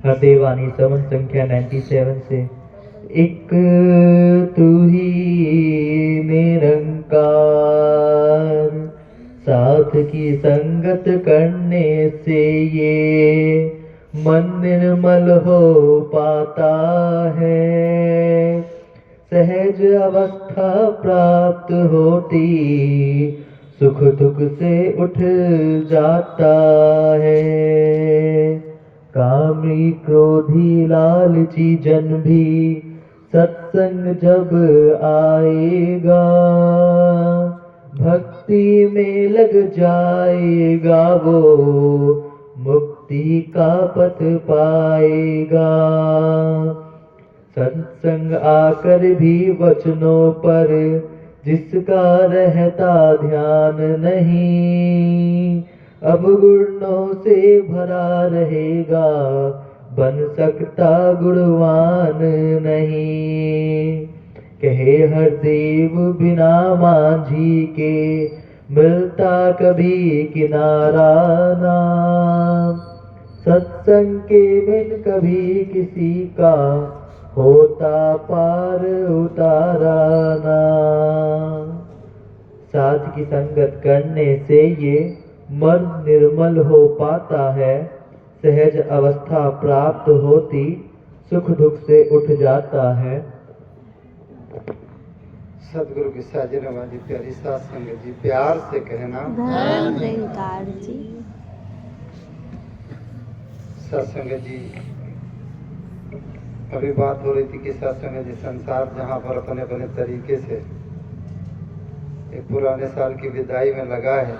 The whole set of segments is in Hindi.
हृदयवाणी सवन संख्या 97 से। एक तू ही निरंकार, साथ की संगत करने से ये मन निर्मल हो पाता है। सहज अवस्था प्राप्त होती सुख दुख से उठ जाता है। कामी क्रोधी लालची जन भी सत्संग जब आएगा, भक्ति में लग जाएगा वो, मुक्ति का पथ पाएगा। सत्संग आकर भी वचनों पर जिसका रहता ध्यान नहीं, अब गुणों से भरा रहेगा, बन सकता गुणवान नहीं। कहे हरदेव बिना मांझी के, मिलता कभी किनारा ना, सत्संग के बिन कभी किसी का होता पार उतारा ना। साध की संगत करने से ये मन निर्मल हो पाता है। सहज अवस्था प्राप्त होती सुख दुख से उठ जाता है। सदगुरु की साजन वाली प्यारी साथ संगत जी, प्यार से कहना धर्म निरंकार जी। सत्संग जी, अभी बात हो रही थी कि सत्संग जी संसार जहाँ पर अपने अपने तरीके से एक पुराने साल की विदाई में लगा है,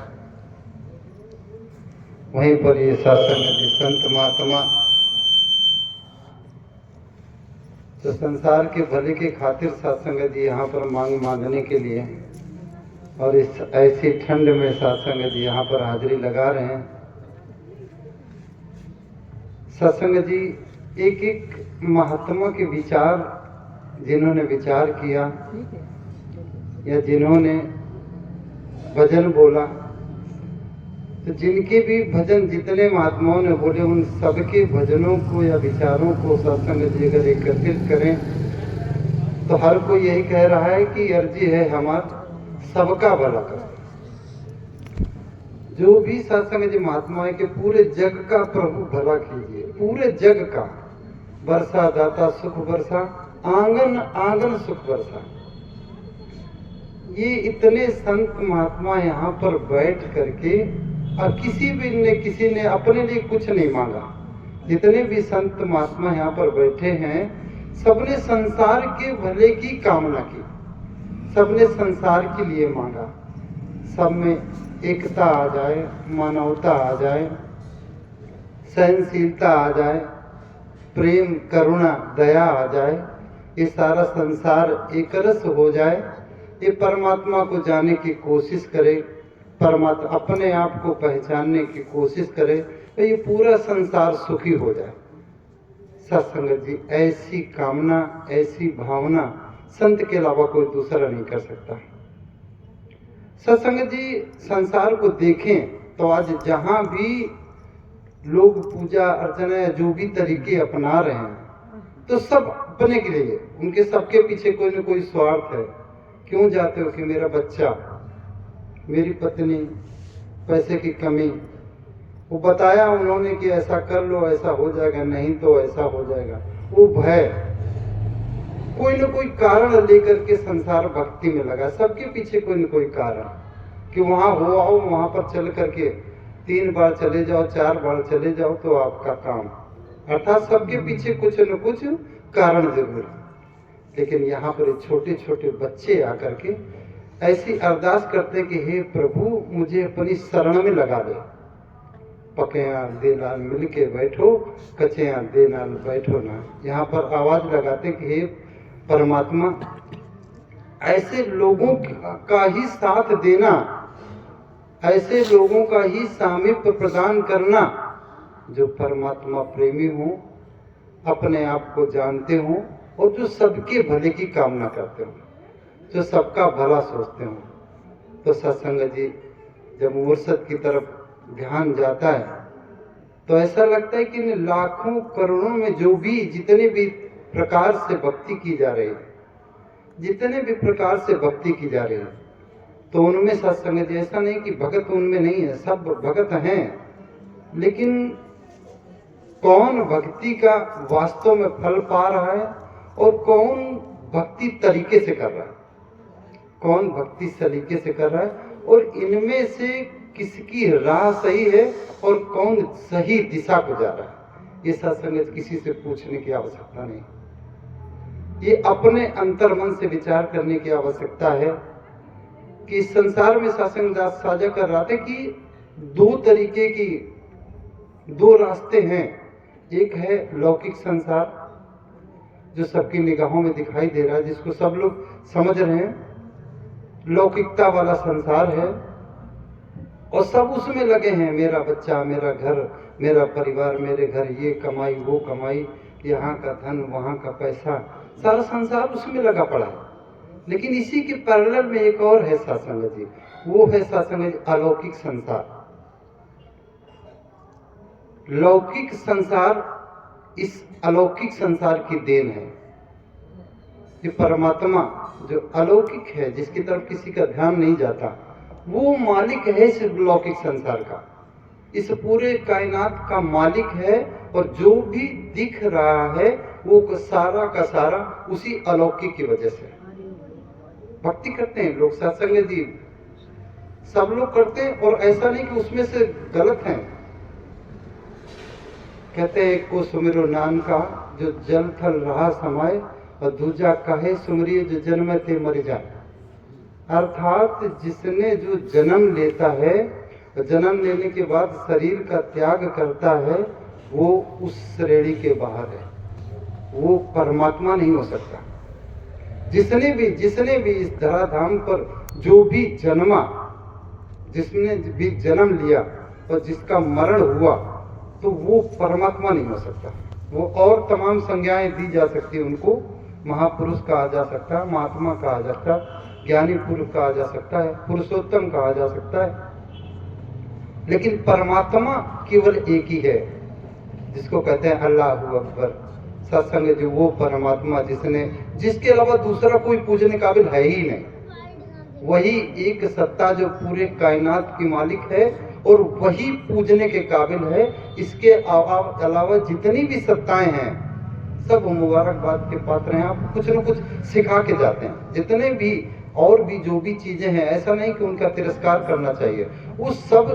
वहीं पर ये सत्संग जी संत महात्मा तो संसार के भले के खातिर सत्संग जी यहाँ पर मांगने के लिए और इस ऐसी ठंड में सत्संग जी यहाँ पर हाजिरी लगा रहे हैं। सत्संग जी एक एक महात्मा के विचार जिन्होंने विचार किया या जिन्होंने भजन बोला, तो जिनके भी भजन जितने महात्माओं ने बोले उन सबके भजनों को या विचारों को सत्संग जी अगर एकत्रित करें तो हर कोई यही कह रहा है कि अर्जी है हमारा सबका भला कर। जो भी सत्संग जी महात्मा है कि पूरे जग का प्रभु भला कीजिए, पूरे जग का। वर्षा दाता सुख वर्षा, आंगन आंगन सुख वर्षा। ये इतने संत महात्मा यहाँ पर बैठ करके और किसी ने अपने लिए कुछ नहीं मांगा। जितने भी संत महात्मा यहाँ पर बैठे हैं सबने संसार के भले की कामना की, सबने संसार के लिए मांगा। सब में एकता आ जाए, मानवता आ जाए, सहनशीलता आ जाए, प्रेम करुणा दया आ जाए, ये सारा संसार एक रस हो जाए, ये परमात्मा को जाने की कोशिश करे, परमात्मा अपने आप को पहचानने की कोशिश करे, तो ये पूरा संसार सुखी हो जाए। सत्संगत जी ऐसी कामना, ऐसी भावना संत के अलावा कोई दूसरा नहीं कर सकता। सत्संगत जी संसार को देखें तो आज जहां भी लोग पूजा अर्चना या जो भी तरीके अपना रहे हैं तो सब अपने के लिए, उनके सबके पीछे कोई ना कोई स्वार्थ है। क्यों जाते हो? कि मेरा बच्चा, मेरी पत्नी, पैसे की कमी। वो बताया उन्होंने कि ऐसा कर लो ऐसा हो जाएगा, नहीं तो ऐसा हो जाएगा। वो भय, कोई न कोई कारण लेकर के संसार भक्ति में लगा। सबके पीछे कोई न कोई कारण कि वहां हो आओ, वहां पर चल करके 3 बार चले जाओ, 4 बार चले जाओ तो आपका काम, अर्थात सबके पीछे कुछ न कुछ कारण जरूर है। लेकिन यहाँ पर छोटे छोटे बच्चे आकर के ऐसी अरदास करते कि हे प्रभु मुझे अपनी शरण में लगा दे। पके दे नाल मिल के बैठो, कचे दे नाल बैठो ना। यहाँ पर आवाज लगाते कि हे परमात्मा, ऐसे लोगों का ही साथ देना, ऐसे लोगों का ही सामीप्य प्रदान करना जो परमात्मा प्रेमी हो, अपने आप को जानते हो और जो सबके भले की कामना करते हो, जो सबका भला सोचते हो। तो सत्संग जी जब मुर्शद की तरफ ध्यान जाता है तो ऐसा लगता है कि इन लाखों करोड़ों में जो भी जितने भी प्रकार से भक्ति की जा रही है, जितने भी प्रकार से भक्ति की जा रही है, तो उनमें सत्संग जी ऐसा नहीं कि भगत उनमें नहीं है, सब भगत हैं, लेकिन कौन भक्ति का वास्तव में फल पा रहा है और कौन भक्ति तरीके से कर रहा है, कौन भक्ति सलीके से कर रहा है, और इनमें से किसकी राह सही है और कौन सही दिशा को जा रहा है, ये सत्संग किसी से पूछने की आवश्यकता नहीं। ये अपने अंतर मन से विचार करने की आवश्यकता है कि इस संसार में सत्संग दास साझा कर रहा था कि दो तरीके की, दो रास्ते हैं। एक है लौकिक संसार जो सबकी निगाहों में दिखाई दे रहा है, जिसको सब लोग समझ रहे हैं, लौकिकता वाला संसार है और सब उसमें लगे हैं, मेरा बच्चा, मेरा घर, मेरा परिवार, मेरे घर, ये कमाई वो कमाई, यहाँ का धन वहाँ का पैसा, सारा संसार उसमें लगा पड़ा है। लेकिन इसी के पैरेलल में एक और है सत्संग जी, वो है सत्संग अलौकिक संसार। लौकिक संसार इस अलौकिक संसार की देन है। ये परमात्मा जो अलौकिक है, जिसकी तरफ किसी का ध्यान नहीं जाता, वो मालिक है इस लौकिक संसार का, इस पूरे कायनात का मालिक है, और जो भी दिख रहा है वो सारा का सारा उसी अलौकिक की वजह से। भक्ति करते हैं लोग, सत्संग जी सब लोग करते हैं, और ऐसा नहीं कि उसमें से गलत है। कहते हैं को सुमिरो नाम का जो जल थल रहा समाये, और दूजा कहे सुमरिए जो जन्म थे मर जाए। अर्थात जिसने जो जन्म लेता है, जन्म लेने के बाद शरीर का त्याग करता है, वो उस श्रेणी के बाहर है, वो परमात्मा नहीं हो सकता। जिसने भी इस धराधाम पर जो भी जन्मा, जिसने भी जन्म लिया और जिसका मरण हुआ, तो वो परमात्मा नहीं हो सकता। वो और तमाम संज्ञाएं दी जा सकती है उनको, महापुरुष कहा जा सकता है, महात्मा कहा जा सकता है, ज्ञानी पुरुष कहा जा सकता है, पुरुषोत्तम कहा जा सकता है, लेकिन परमात्मा केवल एक ही है, जिसको कहते हैं अल्लाहु अकबर। सत्संग जो वो परमात्मा जिसके अलावा दूसरा कोई पूजने काबिल है ही नहीं, वही एक सत्ता जो पूरे कायनात की मालिक है और वही पूजने के काबिल है। इसके अलावा जितनी भी सत्ताएं हैं सब मुबारकबाद के पात्र हैं, आप कुछ न कुछ सिखा के जाते हैं। जितने भी और भी जो भी चीजें हैं, ऐसा नहीं कि उनका तिरस्कार करना चाहिए, वो सब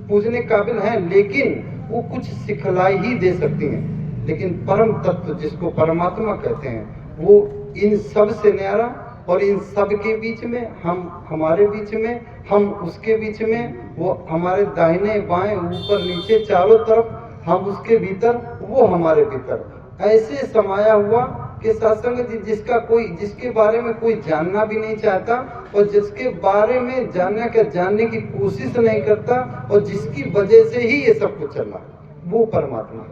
पूजने काबिल हैं, लेकिन वो कुछ सिखलाई ही दे सकती हैं। लेकिन परम तत्व जिसको परमात्मा कहते हैं, वो इन सब से न्यारा, और इन सब के बीच में, हम हमारे बीच में, हम उसके बीच में, वो हमारे दाहिने बाएं ऊपर नीचे चारों तरफ, हम उसके भीतर, वो हमारे भीतर, ऐसे समाया हुआ कि सत्संग जिसके बारे में कोई जानना भी नहीं चाहता, और जिसके बारे में जानने की कोशिश नहीं करता, और जिसकी वजह से ही ये सब कुछ चल रहा है, वो परमात्मा।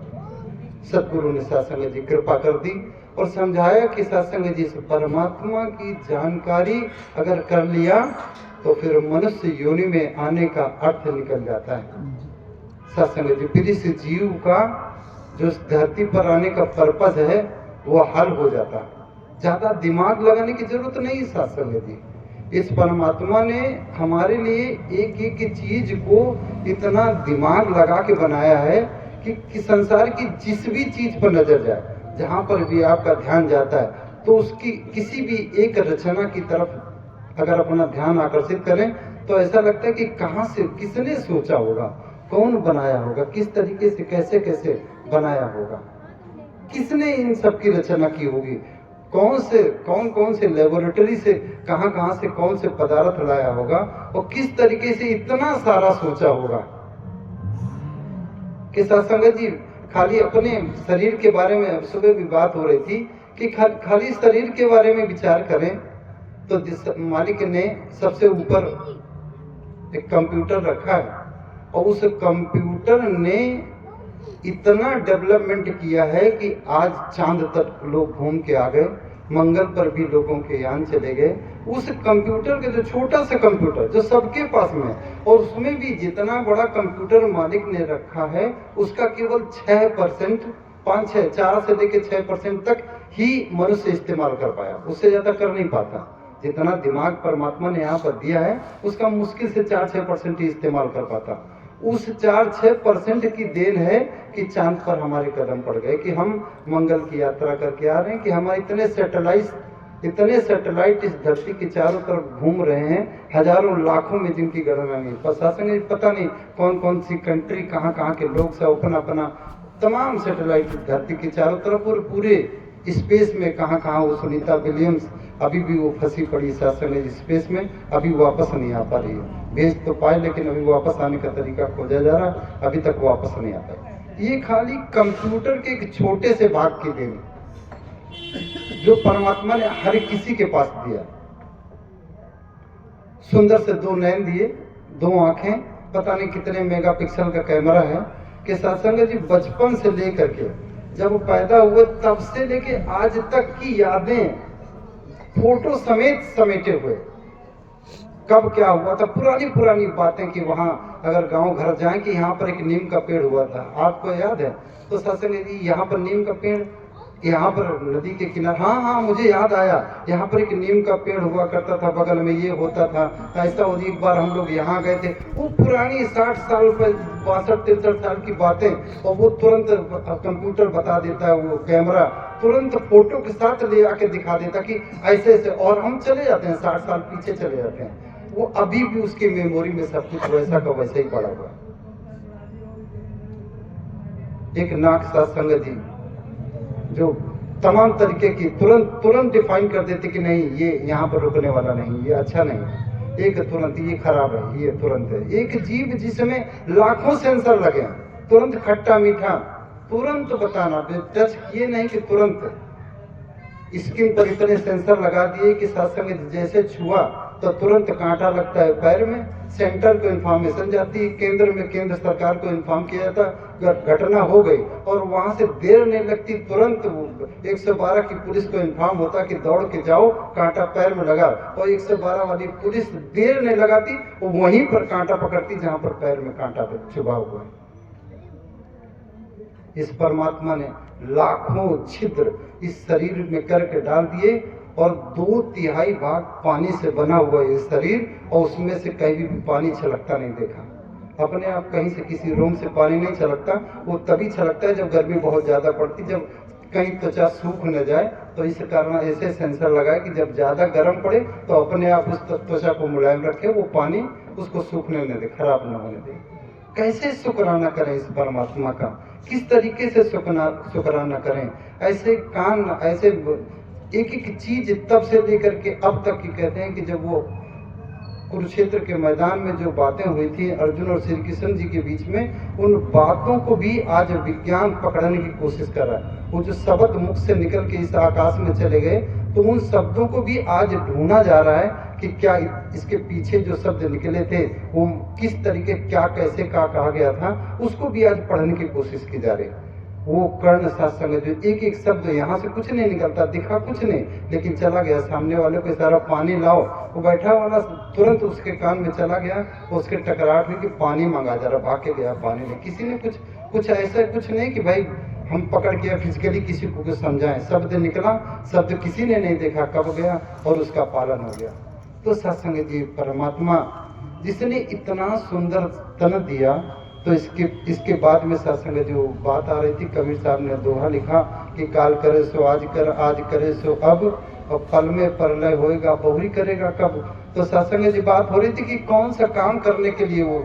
सतगुरु ने सत्संग जी कृपा कर दी और समझाया कि सत्संग जी से परमात्मा की जानकारी अगर कर लिया तो फिर मनुष्य योनि में आने का अर्थ निकल जाता है। सत्संग जी फिर इस जीव का जो धरती पर आने का पर्पस है वो हल हो जाता है। ज्यादा दिमाग लगाने की जरूरत नहीं। सत्संग जी इस परमात्मा ने हमारे लिए एक एक चीज को इतना दिमाग लगा के बनाया है कि संसार की जिस भी चीज पर नजर जाए, जहां पर भी आपका ध्यान जाता है, तो उसकी किसी भी एक रचना की तरफ अगर अपना ध्यान आकर्षित करें तो ऐसा लगता है कि कहां से, किसने सोचा होगा, कौन बनाया होगा, किस तरीके से, कैसे कैसे बनाया होगा, किसने इन सब की रचना की होगी, कौन से लेबोरेटरी से कहां से कौन से पदार्थ लाया होगा, और किस तरीके से इतना सारा सोचा होगा। कि सत्संग जी खाली अपने शरीर के बारे में सुबह भी बात हो रही थी कि खाली शरीर के बारे में विचार करें तो जिस मालिक ने सबसे ऊपर एक कंप्यूटर रखा है, और उस कंप्यूटर ने इतना डेवलपमेंट किया है कि आज चांद तक लोग घूम के आ गए, मंगल पर भी लोगों के यान चले गए, उस कंप्यूटर के जो छोटा सा कंप्यूटर जो सबके पास में है, और उसमें भी जितना बड़ा कंप्यूटर मालिक ने रखा है उसका केवल 6%, 5-6 4 से लेकर 6% तक ही मनुष्य इस्तेमाल कर पाया, उससे ज्यादा कर नहीं पाता। जितना दिमाग परमात्मा ने यहाँ पर दिया है उसका मुश्किल से 4-6% ही इस्तेमाल कर पाता। उस 4-6% की देन है कि चांद पर हमारे कदम पड़ गए, कि हम मंगल की यात्रा करके आ रहे हैं, कि हमारे इतने सैटेलाइट इस धरती के चारों तरफ घूम रहे हैं, हजारों लाखों में जिनकी गणना नहीं। प्रशासन पता नहीं कौन कौन सी कंट्री कहाँ कहाँ के लोग सब अपना तमाम सैटेलाइट धरती के चारों तरफ और पूरे स्पेस में कहाँ कहाँ। वो सुनीता विलियम्स अभी भी वो फंसी पड़ी शासन स्पेस में, अभी वापस नहीं आ पा रही है। भेज तो पाए लेकिन अभी वापस आने का तरीका खोजा जा रहा, अभी तक वापस नहीं आ पाई। ये खाली कंप्यूटर के एक छोटे से भाग की देन जो परमात्मा ने हर किसी के पास दिया। सुंदर से 2 नैन दिए, 2 आंखें, पता नहीं कितने मेगापिक्सल का कैमरा है, कि सत्संग जी बचपन से लेकर के जब पैदा हुए तब से लेके आज तक की यादें फोटो समेत समेटे हुए। कब क्या हुआ था, पुरानी बातें, कि वहां अगर गांव घर जाएं कि यहाँ पर एक नीम का पेड़ हुआ था, आपको याद है? तो सत्संग जी यहाँ पर नीम का पेड़, यहाँ पर नदी के किनारे, हाँ मुझे याद आया, यहाँ पर एक नीम का पेड़ हुआ करता था, बगल में ये होता था, ऐसा हो। एक बार हम लोग यहाँ गए थे, वो पुरानी 60 साल पर 62-63 साल की बातें, और वो तुरंत कंप्यूटर बता देता है, वो कैमरा तुरंत फोटो के साथ ले आके दिखा देता कि ऐसे ऐसे, और हम चले जाते हैं 60 साल पीछे चले जाते हैं। वो अभी भी उसकी मेमोरी में सब कुछ वैसा का वैसा ही पड़ा हुआ। एक नाग सत्संग जी जो तमाम तरीके की तुरंत डिफाइन कर देते कि नहीं ये यहाँ पर रुकने वाला नहीं, ये अच्छा नहीं, एक तुरंत ये खराब है, ये तुरंत है। एक जीव जिसमें लाखों सेंसर लगे हैं, तुरंत खट्टा मीठा तुरंत बताना, टच किए नहीं कि तुरंत। स्किन पर इतने सेंसर लगा दिए कि सत्संग जैसे छुआ तो तुरंत कांटा लगता है पैर में, सेंटर को इन्फॉर्मेशन जाती है, केंद्र में केंद्र सरकार को इन्फॉर्म किया जाता, घटना हो गई, और वहां से देर नहीं लगती, तुरंत 112 की पुलिस को इन्फॉर्म होता कि दौड़ के जाओ, कांटा पैर में लगा, और 112 वाली पुलिस देर नहीं लगाती, वो वहीं पर कांटा पकड़ती जहां पर पैर में कांटा चुभा हुआ है। इस परमात्मा ने लाखों छिद्र इस शरीर में करके डाल दिए, और 2/3 भाग पानी से बना हुआ ये शरीर, और उसमें से कहीं भी पानी छलकता नहीं देखा। अपने आप कहीं से किसी रूम से पानी नहीं छलकता, वो तभी छलकता है जब गर्मी बहुत ज्यादा पड़ती, जब कहीं त्वचा सूख न जाए। तो इस कारण ऐसे सेंसर लगाए कि जब ज्यादा गर्म पड़े तो अपने आप उस त्वचा को मुलायम रखे, वो पानी उसको सूखने न दे, खराब न होने दे। कैसे शुक्राना करें इस परमात्मा का, किस तरीके से शुक्राना करें। ऐसे कान, ऐसे एक चीज तब से लेकर के अब तक की कहते हैं कि जब वो कुरुक्षेत्र के मैदान में जो बातें हुई थी अर्जुन और श्री कृष्ण जी के बीच में, उन बातों को भी आज विज्ञान पकड़ने की कोशिश कर रहा है। वो जो शब्द मुख से निकल के इस आकाश में चले गए, तो उन शब्दों को भी आज ढूंढा जा रहा है कि क्या इसके पीछे जो शब्द निकले थे वो किस तरीके, क्या कैसे कहा गया था, उसको भी आज पढ़ने की कोशिश की जा रही है। वो कर्ण सत्संग जो एक शब्द यहाँ से कुछ नहीं निकलता, दिखा कुछ नहीं, लेकिन चला गया सामने वाले को इशारा पानी लाओ, वो बैठा वाला तुरंत उसके कान में चला गया, उसके टकराहट में कि पानी मंगा, जरा भाग के गया पानी में। किसी ने कुछ ऐसा कुछ नहीं कि भाई हम पकड़ के फिजिकली किसी को कुछ समझाएं। शब्द निकला, शब्द किसी ने नहीं देखा कब गया, और उसका पालन हो गया। तो सत्संग जी परमात्मा जिसने इतना सुंदर तन दिया, तो इसके बाद में सत्संग जो बात आ रही थी, कबीर साहब ने दोहा लिखा कि काल करे सो आज कर, आज करे सो अब, और पल में परलय होएगा, बहुरी करेगा कब। तो सत्संग जी बात हो रही थी कि कौन सा काम करने के लिए वो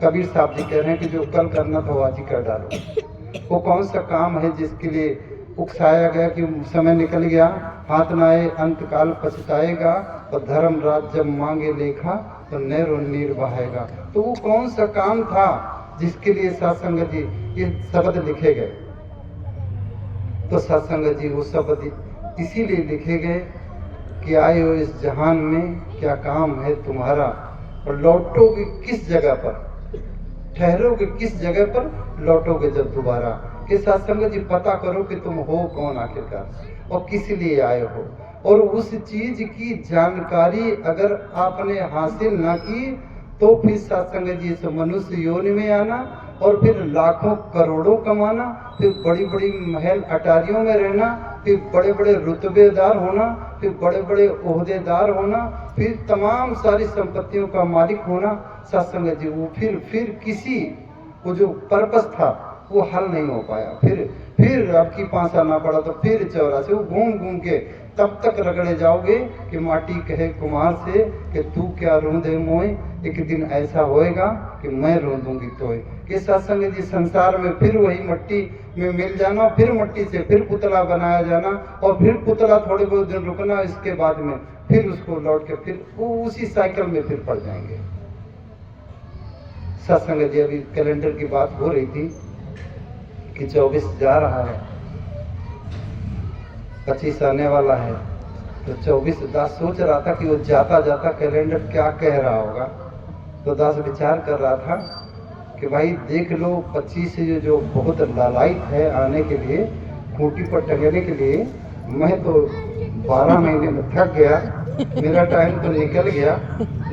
कबीर साहब जी कह रहे हैं कि जो कल करना था वो आज ही कर डालो। वो कौन सा काम है जिसके लिए उकसाया गया कि समय निकल गया, हाथ न आए अंत काल पछताएगा, और धर्म राज जब मांगे लेखा तो नैरो नीर बहाएगा। तो वो कौन सा काम था जिसके लिए सत्संग जी ये शब्द लिखे गए? तो सत्संग जी वो शब्द इसीलिए लिखे गए कि आए हो इस जहान में, क्या काम है तुम्हारा, और लौटोगे किस जगह पर, ठहरोगे किस जगह पर, लौटोगे जब दोबारा। कि सत्संग जी पता करो कि तुम हो कौन आखिरकार, और किस लिए आए हो। और उस चीज की जानकारी अगर आपने हासिल ना की तो फिर सत्संग जी इस मनुष्य योनि में आना और फिर लाखों करोड़ों कमाना, फिर बड़ी बड़ी महल अटारियों में रहना, फिर बड़े बड़े रुतबेदार होना, फिर बड़े बड़े ओहदेदार होना, फिर तमाम सारी संपत्तियों का मालिक होना। सत्संग जी वो फिर किसी वो जो पर्पस था वो हल नहीं हो पाया। फिर आपकी पांच आना पड़ा तो फिर चौरासे वो घूम घूम के तब तक रगड़े जाओगे कि माटी कहे कुमार से कि तू क्या रोंदे मोए, एक दिन ऐसा होएगा कि मैं रोंदूंगी तोए। कि सत्संग जी संसार में फिर वही मट्टी में मिल जाना, फिर मट्टी से फिर पुतला बनाया जाना और फिर पुतला थोड़े बहुत दिन रुकना, इसके बाद में फिर उसको लौट के फिर वो उसी साइकिल में फिर पड़ जाएंगे। सत्संग जी अभी कैलेंडर की बात हो रही थी कि 24 जा रहा है, 25 आने वाला है, तो 24 दास सोच रहा था कि वो जाता जाता कैलेंडर क्या कह रहा होगा। तो दास विचार कर रहा था कि भाई देख लो 25 जो बहुत लालायित है आने के लिए, खूंटी पर टंगने के लिए। मैं तो 12 महीने में थक गया, मेरा टाइम तो निकल गया,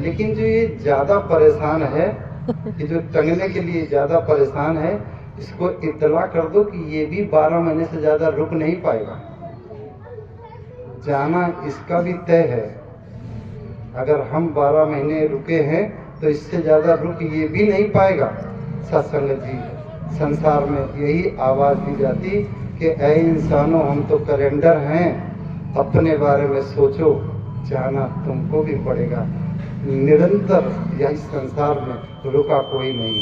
लेकिन जो ये ज्यादा परेशान है, ये जो टंगने के लिए ज्यादा परेशान है, इसको इत्तला कर दो कि ये भी 12 महीने से ज्यादा रुक नहीं पाएगा। जाना इसका भी तय है। अगर हम 12 महीने रुके हैं तो इससे ज्यादा रुक ये भी नहीं पाएगा। सत्संग जी संसार में यही आवाज दी जाती कि ऐ इंसानों, हम तो कैलेंडर हैं, अपने बारे में सोचो, जाना तुमको भी पड़ेगा। निरंतर यही संसार में रुका कोई नहीं,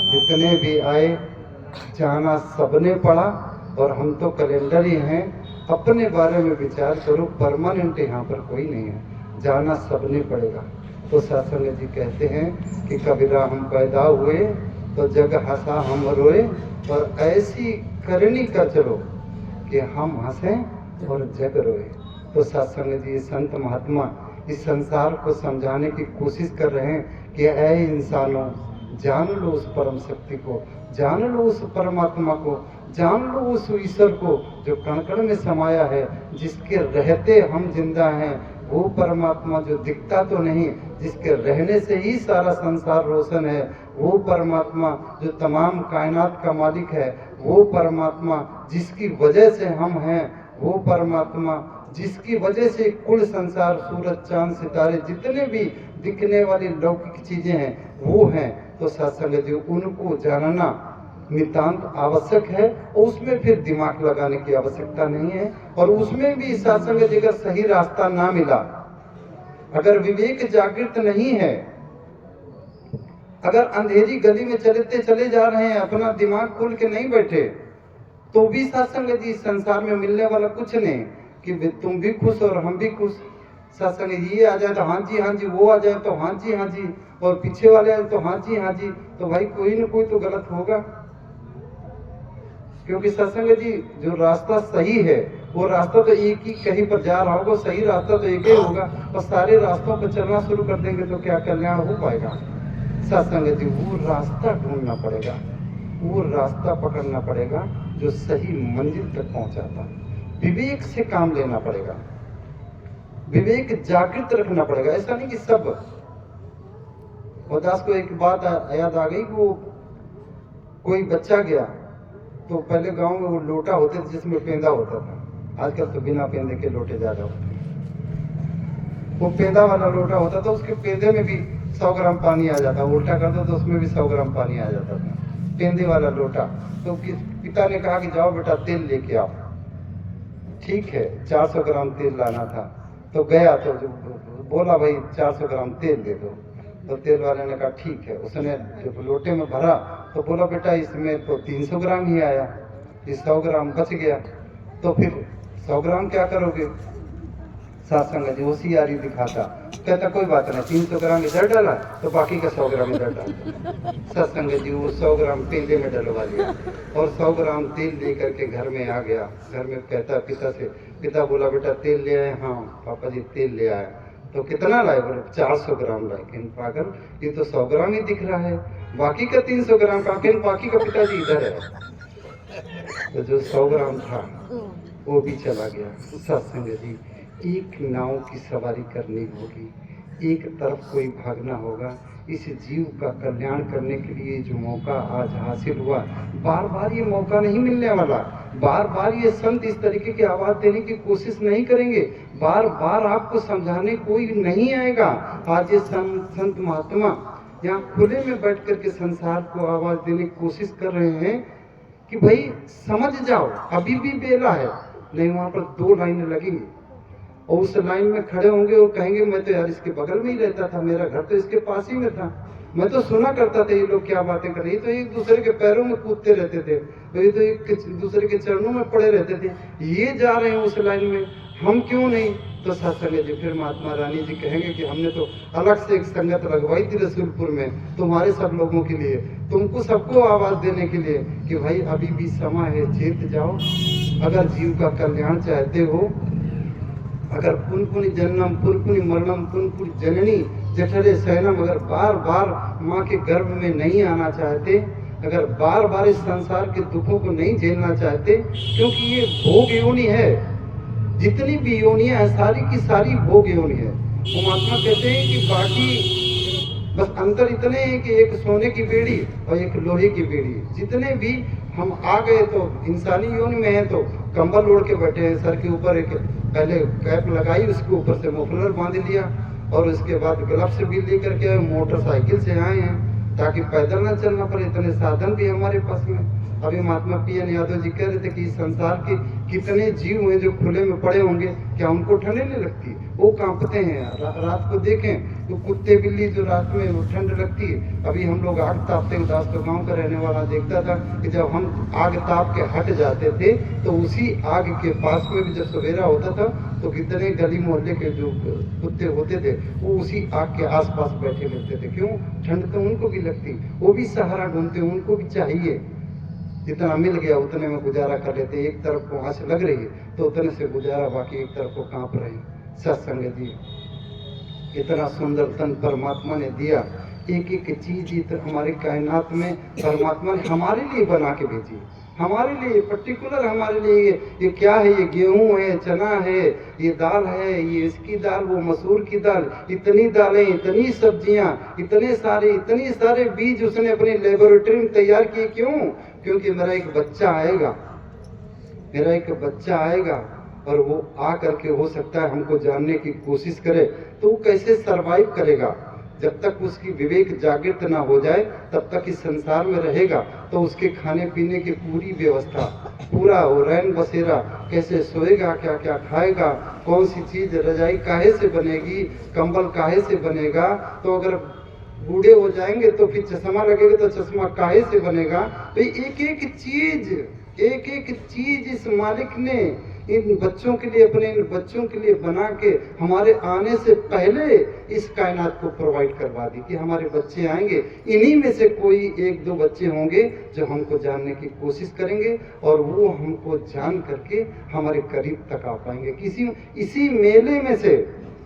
जितने भी आए जाना सबने पड़ा, और हम तो कैलेंडर ही हैं। अपने बारे में विचार करो, परमानेंट यहाँ पर कोई नहीं है, जाना सबने पड़ेगा। तो सत्संग जी कहते हैं कि कबीरा हम पैदा हुए तो जग हंसा हम रोए, और ऐसी करनी कर चलो कि हम हंसें और जग रोए। तो सत्संग जी संत महात्मा इस संसार को समझाने की कोशिश कर रहे हैं कि ऐ इंसानों, जान लो उस परम शक्ति को, जान लो उस परमात्मा को, जान लो उस ईश्वर को जो कण कण में समाया है, जिसके रहते हम जिंदा हैं। वो परमात्मा जो दिखता तो नहीं, जिसके रहने से ही सारा संसार रोशन है। वो परमात्मा जो तमाम कायनात का मालिक है। वो परमात्मा जिसकी वजह से हम हैं। वो परमात्मा जिसकी वजह से कुल संसार, सूरज चांद सितारे जितने भी दिखने वाली लौकिक चीजें हैं वो हैं। तो सत्संग जी उनको जानना नितांत आवश्यक है, और उसमें फिर दिमाग लगाने की आवश्यकता नहीं है। और उसमें भी सत्संग जी अगर सही रास्ता ना मिला, अगर विवेक जागृत नहीं है, अगर अंधेरी गली में चलते चले जा रहे हैं, अपना दिमाग खुल के नहीं बैठे, तो भी सत्संग जी संसार में मिलने वाला कुछ नहीं कि तुम भी खुश और हम भी खुश। सत्संग ये आ जाए तो हाँ जी हाँ जी, वो आ जाए तो हाँ जी, और पीछे वाले आए तो हाँ जी, तो भाई कोई ना कोई तो गलत होगा। क्योंकि सत्संग जी जो रास्ता सही है वो रास्ता तो एक ही कहीं पर जा रहा होगा, सही रास्ता तो एक ही होगा, और सारे रास्तों पर चलना शुरू कर देंगे तो क्या कल्याण हो पाएगा। सत्संग जी वो रास्ता ढूंढना पड़ेगा, वो रास्ता पकड़ना पड़ेगा जो सही मंजिल तक पहुंचाता। विवेक से काम लेना पड़ेगा, विवेक जागृत रखना पड़ेगा। ऐसा नहीं कि सब। दास को एक बात याद आ गई, वो कोई बच्चा गया तो पहले गांव में वो लोटा होते थे जिसमें पेंदा होता था, आजकल तो बिना पेंदे के लोटे ज्यादा होते हैं। वो पेंदा वाला लोटा होता था, उसके पेंदे में भी 100 ग्राम पानी आ जाता, उल्टा कर दो तो उसमें भी 100 ग्राम पानी आ जाता था, पेंदे वाला लोटा। तो पिता ने कहा कि जाओ बेटा तेल लेके आओ। ठीक है, 400 ग्राम तेल लाना था, तो गया तो बोला भाई 400 ग्राम तेल दे दो। तो तेल वाले ने कहा ठीक है। उसने जब लोटे में भरा तो बोला बेटा इसमें तो 300 ग्राम ही आया, ये 100 ग्राम बच गया, तो फिर 100 ग्राम क्या करोगे। सत्संग जी होशियारी दिखाता, कहता कोई बात नहीं, 300 ग्राम इधर डाला तो बाकी का 100 ग्राम इधर डाला। सत्संग जी वो 100 ग्राम पेंदे में डलवा दिया और 100 ग्राम तेल लेकर के घर में आ गया। घर में कहता पिता से, पिता बोला बेटा तेल ले आए। हाँ पापा जी तेल ले आए। तो कितना लाए, बोले 400 ग्राम लाए। किन पागल, ये तो 100 ग्राम ही दिख रहा है, बाकी का 300 ग्राम का, किन बाकी का पिताजी इधर है। तो जो 100 ग्राम था वो भी चला गया। सत्संग जी, एक नाव की सवारी करनी होगी, एक तरफ कोई भागना होगा। इस जीव का कल्याण करने के लिए जो मौका आज हासिल हुआ, बार बार ये मौका नहीं मिलने वाला। बार बार ये संत इस तरीके की आवाज देने की कोशिश नहीं करेंगे, बार बार आपको समझाने कोई नहीं आएगा। आज ये संत महात्मा यहाँ खुले में बैठ करके संसार को आवाज देने की कोशिश कर रहे हैं कि भाई समझ जाओ, अभी भी बेला है। नहीं, वहां पर 2 लाइनें लगेंगी और उस लाइन में खड़े होंगे और कहेंगे मैं तो यार इसके बगल में ही रहता था, मेरा घर तो इसके पास ही में था, मैं तो सुना करता था ये लोग क्या बातें कर रहे हैं, तो एक दूसरे के पैरों में कूदते रहते थे, तो ये तो एक दूसरे के चरणों में पड़े रहते थे, ये जा रहे हैं उस लाइन में, हम क्यों नहीं। तो सत्संग जी फिर महात्मा रानी जी कहेंगे कि हमने तो अलग से एक संगत लगवाई थी रसूलपुर में तुम्हारे सब लोगों के लिए, तुमको सबको आवाज देने के लिए कि भाई अभी भी समय है, चेत जाओ। अगर जीव का कल्याण चाहते हो, अगर पुनपुनि जन्नम पुनपुनि मरणम पुनपुनि जननी जठरे शयनम, अगर बार बार माँ के गर्भ में नहीं आना चाहते, अगर बार बार इस संसार के दुखों को नहीं झेलना चाहते, क्योंकि ये भोग योनि है, जितनी भी योनियां है सारी की सारी भोग योनि है। वो महात्मा कहते हैं कि बाकी बस अंतर इतने हैं कि एक सोने की बेड़ी और एक लोहे की बेड़ी। जितने भी हम आ गए तो इंसानी योनि में है तो कंबल ओढ़ के बैठे हैं, सर के ऊपर एक पहले कैप लगाई, उसके ऊपर से मफलर बांध लिया और उसके बाद ग्लव्स भी लेकर के मोटरसाइकिल से आए हैं ताकि पैदल ना चलना पड़े, इतने साधन भी हमारे पास में। अभी महात्मा पीएन यादव जी कह रहे थे कि संसार के कितने जीव हैं जो खुले में पड़े होंगे, क्या उनको ठंड नहीं लगती? वो कांपते हैं। रात को देखें तो कुत्ते बिल्ली जो रात में वो ठंड लगती है। अभी हम लोग आग तापते, उदास तो गाँव का रहने वाला देखता था कि जब हम आग ताप के हट जाते थे तो उसी आग के पास में भी जब सवेरा होता था तो कितने गली मोहल्ले के जो कुत्ते होते थे वो उसी आग के आसपास बैठे रहते थे। क्यों? ठंड तो उनको भी लगती, वो भी सहारा ढूंढते, उनको भी चाहिए। जितना मिल गया उतने में गुजारा कर लेते। एक तरफ को आंच लग रही है तो उतने से गुजारा, बाकी एक तरफ को कांप रहे हैं। सत्संग जी, इतना सुंदर तन परमात्मा ने दिया, एक एक चीज हमारे कायनात में परमात्मा ने हमारे लिए बना के भेजी, हमारे लिए पर्टिकुलर हमारे लिए। ये क्या है? ये गेहूं है, चना है, ये दाल है, ये इसकी दाल, वो मसूर की दाल, इतनी दालें, इतनी सब्जियां, इतने सारे बीज उसने अपनी लेबोरेटरी में तैयार किए। क्यों? क्योंकि मेरा एक बच्चा आएगा और वो आ करके हो सकता है हमको जानने की कोशिश करे, तो वो कैसे सरवाइव करेगा? जब तक उसकी विवेक जागृत ना हो जाए तब तक इस संसार में रहेगा। तो उसके खाने पीने की पूरी व्यवस्था, पूरा वो रैन बसेरा, कैसे सोएगा, क्या क्या खाएगा, कौन सी चीज, रजाई काहे से बनेगी, कंबल काहे से बनेगा, तो अगर बूढ़े हो जाएंगे तो फिर चश्मा लगेगा तो चश्मा काहे से बनेगा। तो एक एक चीज इस मालिक ने इन बच्चों के लिए, अपने इन बच्चों के लिए बना के हमारे आने से पहले इस कायनात को प्रोवाइड करवा दी कि हमारे बच्चे आएंगे, इन्हीं में से कोई 1-2 बच्चे होंगे जो हमको जानने की कोशिश करेंगे और वो हमको जान करके हमारे करीब तक आ पाएंगे। इसी मेले में से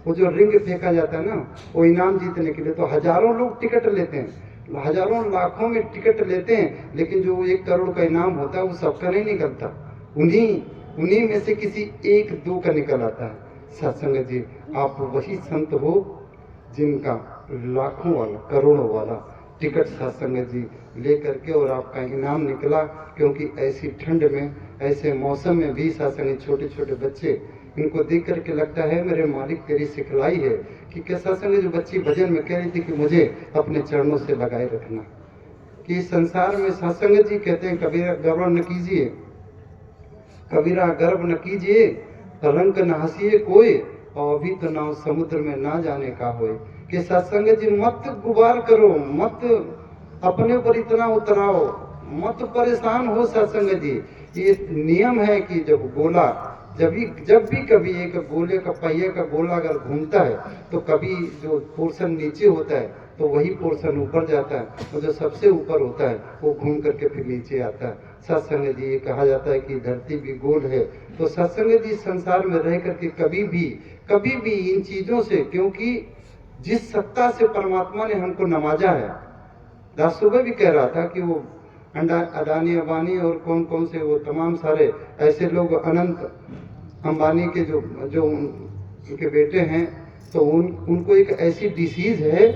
वो जो रिंग फेंका जाता है ना, वो इनाम जीतने के लिए तो हजारों लोग टिकट लेते हैं, हजारों लाखों में टिकट लेते हैं, लेकिन जो 1 करोड़ का इनाम होता है वो सबका नहीं निकलता, उन्हीं में से किसी 1-2 का निकल आता है। सत्संग जी, आप वही संत हो जिनका लाखों वाला, करोड़ों वाला टिकट सत्संग जी ले करके और आपका इनाम निकला। क्योंकि ऐसी ठंड में, ऐसे मौसम में भी सत्संग, छोटे छोटे बच्चे, इनको देख करके लगता है मेरे मालिक तेरी सिखलाई है कि कैसा संग। जो बच्ची भजन में कह रही थी कि मुझे अपने चरणों से लगाए रखना, कि संसार में सत्संग जी कहते हैं कबीरा गर्व न कीजिए, कबीरा गर्व न कीजिए, रंग न हंसिए कोई, और अभी तो नाव समुद्र में ना जाने का होए। कि सत्संग जी मत गुबार करो, मत अपने पर इतना उतराओ, मत परेशान हो। सत्संग जी, ये नियम है कि जब भी कभी एक गोले का पहिए का गोला अगर घूमता है तो कभी जो पोर्शन नीचे होता है तो वही पोर्शन ऊपर जाता है, और जो सबसे ऊपर होता है वो घूम करके फिर नीचे आता है। सत्संग जी, ये कहा जाता है कि धरती भी गोल है। तो सत्संग जी, संसार में रह करके कभी भी इन चीजों से, क्योंकि जिस सत्ता से परमात्मा ने हमको नवाजा है, दास सुबह भी कह रहा था कि वो अडानी अंबानी और कौन कौन से वो तमाम सारे ऐसे लोग, अनंत अंबानी के जो उनके बेटे हैं, तो उनको एक ऐसी डिसीज है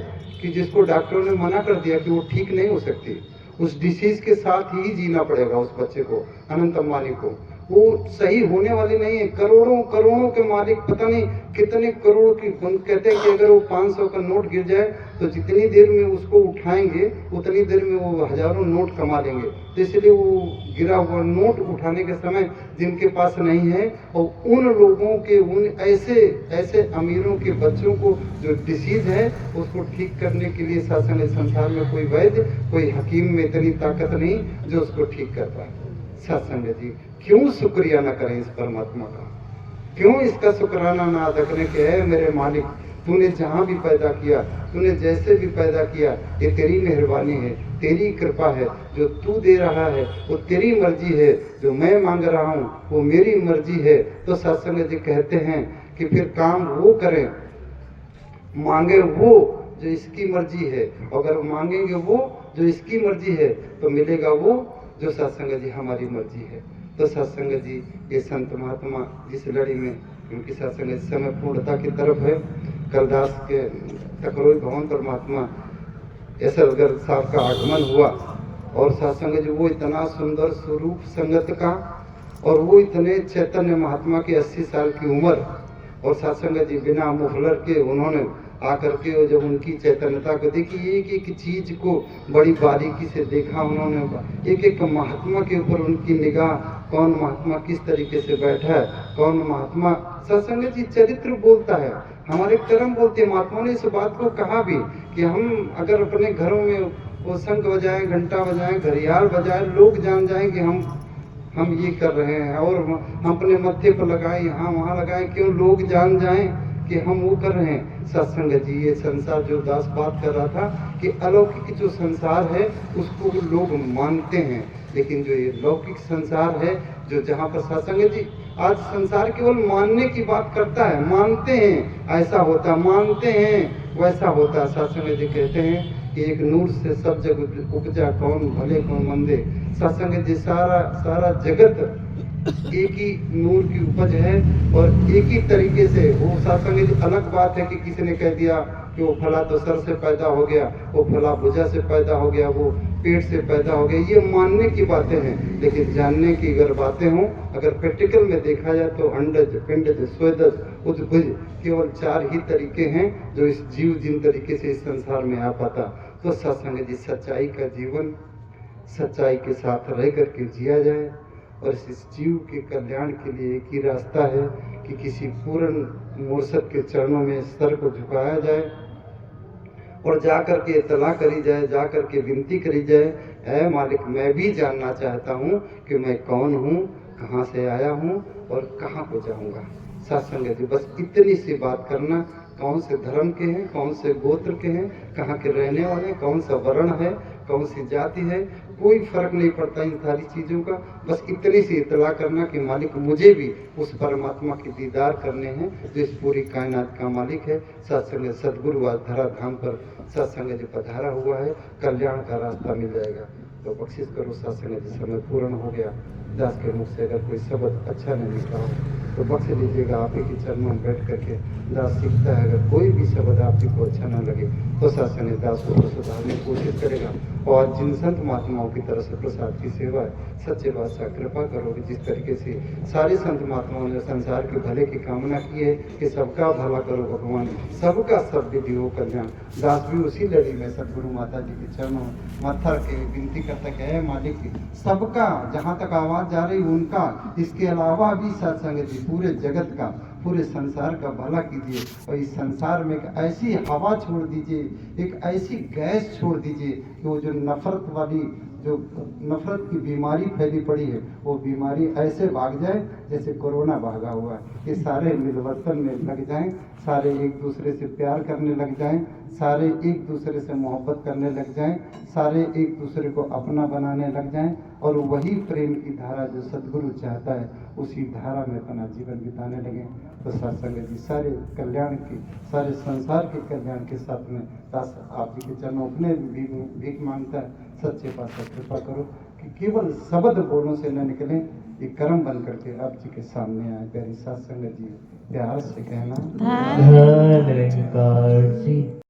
कि जिसको डॉक्टरों ने मना कर दिया कि वो ठीक नहीं हो सकती। उस डिसीज के साथ ही जीना पड़ेगा उस बच्चे को, अनंत अंबानी को। वो सही होने वाली नहीं है। करोड़ों करोड़ों के मालिक, पता नहीं कितने करोड़ की, कहते हैं कि अगर वो 500 का नोट गिर जाए तो जितनी देर में उसको उठाएंगे उतनी देर में वो हजारों नोट कमा लेंगे। तो इसलिए वो गिरा हुआ नोट उठाने के समय जिनके पास नहीं है, और उन लोगों के, उन ऐसे ऐसे अमीरों के बच्चों को जो डिसीज है उसको ठीक करने के लिए शासन संसार में कोई वैद्य, कोई हकीम में इतनी ताकत नहीं जो उसको ठीक कर पाए। सत्संग जी, क्यों शुक्रिया न करें इस परमात्मा का? क्यों इसका शुक्राना ना अदा करें कि है मेरे मालिक, तूने जहाँ भी पैदा किया, तूने जैसे भी पैदा किया, ये तेरी मेहरबानी है, तेरी कृपा है। जो तू दे रहा है वो तेरी मर्जी है, जो मैं मांग रहा हूँ वो मेरी मर्जी है। तो सत्संग जी कहते हैं कि फिर काम वो करें, मांगे वो जो इसकी मर्जी है। अगर मांगेंगे वो जो इसकी मर्जी है तो मिलेगा वो जो सत्संग जी हमारी मर्जी है। तो सत्संग जी, ये संत महात्मा जिस लड़ी में उनकी सत्संग इस समय पूर्णता की तरफ है। कलदास के टकरोई भवन पर महात्मा ऐसलगर साहब का आगमन हुआ, और सत्संग जी वो इतना सुंदर स्वरूप संगत का, और वो इतने चैतन्य महात्मा की 80 साल की उम्र, और सत्संग जी बिना मुखलर के उन्होंने आकर के जब उनकी चैतन्यता को देखी, एक एक चीज को बड़ी बारीकी से देखा उन्होंने। एक एक महात्मा के ऊपर उनकी निगाह, कौन महात्मा किस तरीके से बैठा है, कौन महात्मा। सत्संग जी चरित्र बोलता है, हमारे कर्म बोलते हैं। महात्मा ने इस बात को कहा भी कि हम अगर अपने घरों में वो शंख बजाएं, घंटा बजाएं, घड़ियाल बजाएं, लोग जान जाएं कि हम ये कर रहे हैं, और हम अपने मत्थे पर लगाएं, यहाँ वहाँ लगाएं, क्यों लोग जान जाएं कि हम वो कर रहे हैं। सत्संग जी, ये संसार जो दास बात कर रहा था कि अलौकिक जो संसार है उसको लोग मानते हैं, लेकिन जो ये लौकिक संसार है, जो जहाँ पर सत्संग जी आज संसार केवल मानने की बात करता है, मानते हैं ऐसा होता, मानते हैं वैसा होता। सत्संग जी कहते हैं कि एक नूर से सब जग उपजा, कौन भले कौन मंदे। सत्संग जी सारा जगत एक ही नूर की उपज है, और एक ही तरीके से वो सत्संग जी। अलग बात है कि किसी ने कह दिया कि वो फला तो सर से पैदा हो गया, वो फला भुजा से पैदा हो गया, वो पेट से पैदा हो गया, ये मानने की बातें हैं। लेकिन जानने की अगर बातें हों, अगर प्रैक्टिकल में देखा जाए तो अंडज, पिंडज, स्वेदज, उद्भुज, केवल 4 ही तरीके हैं जो इस जीव जिन तरीके से इस संसार में आ पाता। तो सत्संग जी, सच्चाई का जीवन सच्चाई के साथ रह करके जिया जाए, और इस जीव के कल्याण के लिए एक ही रास्ता है कि किसी पूर्ण मुर्शद के चरणों में सर को झुकाया जाए, और जा कर के इत्तला करी जाए, जा कर के विनती करी जाए, ऐ मालिक, मैं भी जानना चाहता हूँ कि मैं कौन हूँ, कहाँ से आया हूँ और कहाँ को जाऊँगा। सत्संग जी, बस इतनी सी बात करना, कौन से धर्म के हैं, कौन से गोत्र के हैं, कहाँ के रहने वाले, कौन सा वर्ण है, कौन सी जाति है, कोई फर्क नहीं पड़ता इन सारी चीज़ों का। बस इतनी सी इत्तला करना कि मालिक, मुझे भी उस परमात्मा के दीदार करने हैं जो इस पूरी कायनात का मालिक है। सत्संग सदगुरु आज धरा धाम पर सत्संग जी पधारा हुआ है, कल्याण का रास्ता मिल जाएगा। तो बख्शिश करो सत्संग जी, समय पूर्ण हो गया। दास के मुख से अगर कोई शब्द अच्छा नहीं निकला हो तो बख्श लीजिएगा। आप ही के चरणों में बैठ करके दास सीखता है, अगर कोई भी शब्द आप ही को अच्छा न लगे तो सत्संग दास को सुधारने की कोशिश करेगा। और जिन संत महात्माओं की तरफ से प्रसाद की सेवा है, सच्चे बादशाह कृपा करोगे। जिस तरीके से सारे संत महात्माओं ने संसार के भले की कामना की है कि सबका भला करो भगवान, सबका सब विधि हो कल्याण। दास भी उसी लड़ी में सदगुरु माता जी के चरणों माथा के विनती करता है, मालिक सबका, जहाँ तक आवाज जा रही उनका, इसके अलावा भी सत्संग जी पूरे जगत का, पूरे संसार का भला कीजिए। और इस संसार में एक ऐसी हवा छोड़ दीजिए, एक ऐसी गैस छोड़ दीजिए कि वो जो नफरत वाली, जो नफरत की बीमारी फैली पड़ी है, वो बीमारी ऐसे भाग जाए जैसे कोरोना भागा हुआ है। ये सारे मिलवर्तन में लग जाएं, सारे एक दूसरे से प्यार करने लग जाएं, सारे एक दूसरे से मोहब्बत करने लग जाएं, सारे एक दूसरे को अपना बनाने लग जाएं, और वही प्रेम की धारा जो सदगुरु चाहता है उसी धारा में अपना जीवन बिताने लगें। तो साथ संगत जी सारे कल्याण की, सारे संसार के कल्याण के साथ में दास आप जी के चरणों अपने भीख मांगता है, सच्चे पातशाह कृपा करो कि केवल शब्द बोलों से न निकले, ये कर्म बन करके आप जी के सामने आए। प्यारी साथ संगत जी प्यार से कहना धन्य धन्य निरंकार जी।